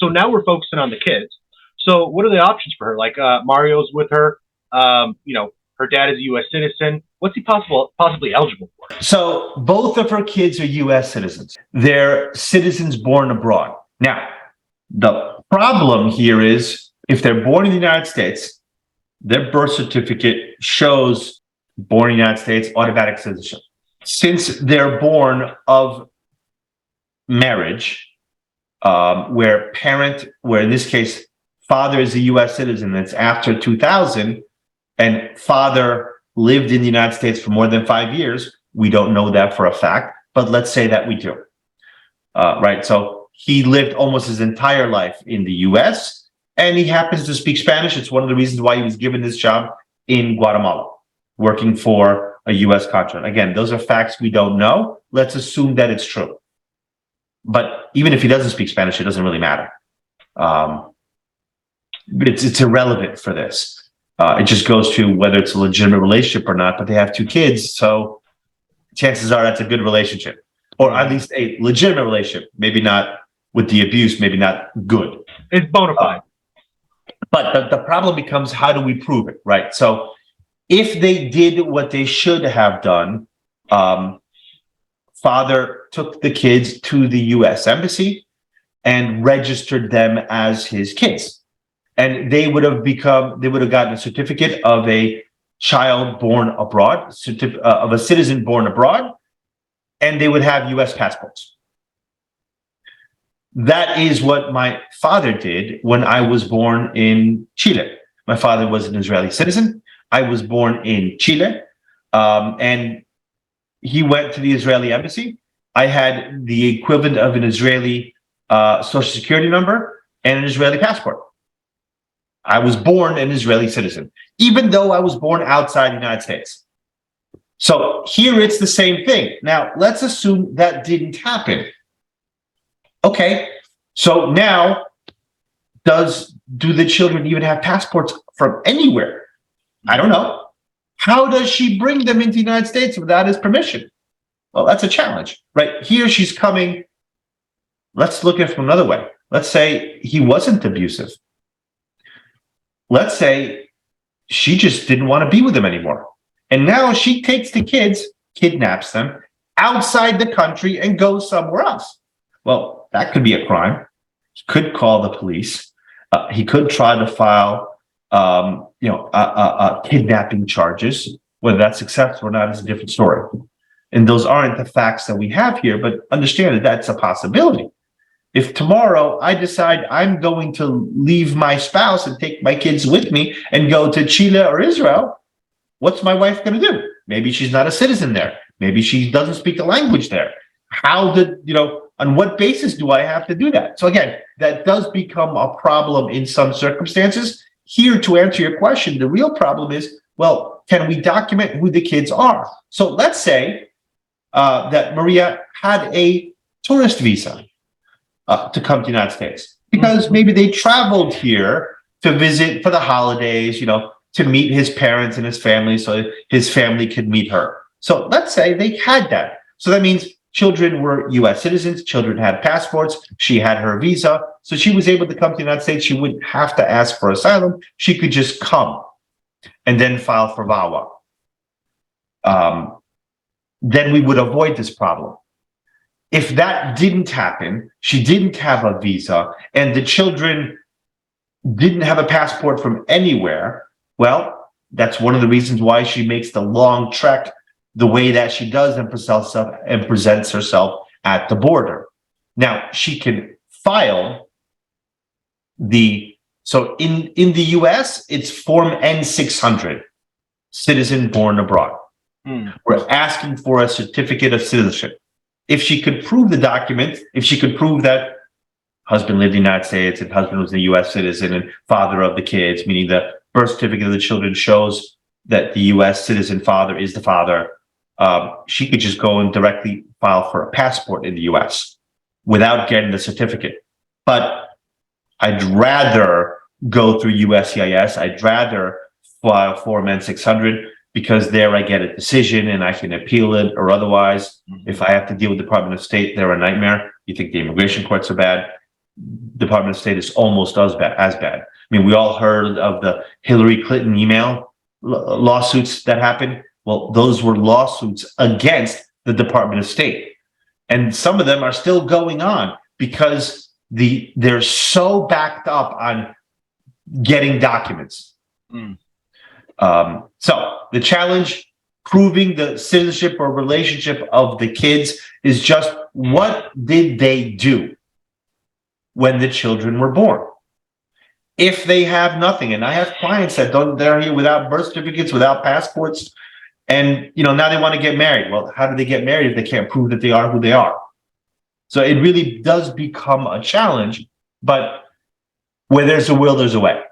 So now we're focusing on the kids. So what are the options for her? Like Mario's with her. Her dad is a U.S. citizen. What's he possibly eligible for? So both of her kids are U.S. citizens. They're citizens born abroad. Now, the problem here is if they're born in the United States, their birth certificate shows born in the United States, automatic citizenship. Since they're born of marriage, where in this case, father is a U.S. citizen, it's after 2000, and father lived in the United States for more than 5 years. We don't know that for a fact, but let's say that we do. Right? So he lived almost his entire life in the U.S., and he happens to speak Spanish. It's one of the reasons why he was given this job in Guatemala, working for a U.S. contract. Again, those are facts we don't know. Let's assume that it's true. But even if he doesn't speak Spanish, it doesn't really matter. It's irrelevant for this. It just goes to whether it's a legitimate relationship or not, but they have 2 kids, so chances are that's a good relationship, or at least a legitimate relationship, maybe not with the abuse, maybe not good. It's bona fide. But the problem becomes, how do we prove it, right? So if they did what they should have done, father took the kids to the U.S. Embassy and registered them as his kids. And they would have gotten a certificate of a child born abroad, of a citizen born abroad, and they would have U.S. passports. That is what my father did when I was born in Chile. My father was an Israeli citizen. I was born in Chile, and he went to the Israeli embassy. I had the equivalent of an Israeli social security number and an Israeli passport. I was born an Israeli citizen, even though I was born outside the United States. So here it's the same thing. Now, let's assume that didn't happen. Okay, so now, do the children even have passports from anywhere? I don't know. How does she bring them into the United States without his permission? Well, that's a challenge, right? Here she's coming. Let's look at it from another way. Let's say he wasn't abusive. Let's say she just didn't want to be with him anymore. And now she takes the kids, kidnaps them outside the country and goes somewhere else. Well, that could be a crime. He could call the police. He could try to file, kidnapping charges. Whether that's successful or not is a different story. And those aren't the facts that we have here, but understand that that's a possibility. If tomorrow I decide I'm going to leave my spouse and take my kids with me and go to Chile or Israel, what's my wife going to do? Maybe she's not a citizen there. Maybe she doesn't speak the language there. On what basis do I have to do that? So again, that does become a problem in some circumstances. Here, to answer your question, the real problem is, well, can we document who the kids are? So let's say that Maria had a tourist visa to come to the United States, because maybe they traveled here to visit for the holidays, to meet his parents and his family so his family could meet her. So let's say they had that. So that means children were U.S. citizens, children had passports, she had her visa, so she was able to come to the United States. She wouldn't have to ask for asylum. She could just come and then file for Vawa. Then we would avoid this problem. If that didn't happen, she didn't have a visa, and the children didn't have a passport from anywhere, well, that's one of the reasons why she makes the long trek the way that she does and presents herself at the border. Now, she can file so in the US, it's Form N-600, citizen born abroad. We're asking for a certificate of citizenship. If she could prove the document, if she could prove that husband lived in the United States and husband was a U.S. citizen and father of the kids, meaning the birth certificate of the children shows that the U.S. citizen father is the father, she could just go and directly file for a passport in the U.S. without getting the certificate. But I'd rather go through USCIS. I'd rather file Form N-600, because there I get a decision and I can appeal it, or otherwise, if I have to deal with the Department of State, they're a nightmare. You think the immigration courts are bad. Department of State is almost as bad. I mean, we all heard of the Hillary Clinton email lawsuits that happened. Well, those were lawsuits against the Department of State. And some of them are still going on because they're so backed up on getting documents. So the challenge, proving the citizenship or relationship of the kids, is just what did they do when the children were born? If they have nothing, and I have clients they're here without birth certificates, without passports, and now they want to get married. Well, how do they get married if they can't prove that they are who they are? So it really does become a challenge, but where there's a will, there's a way.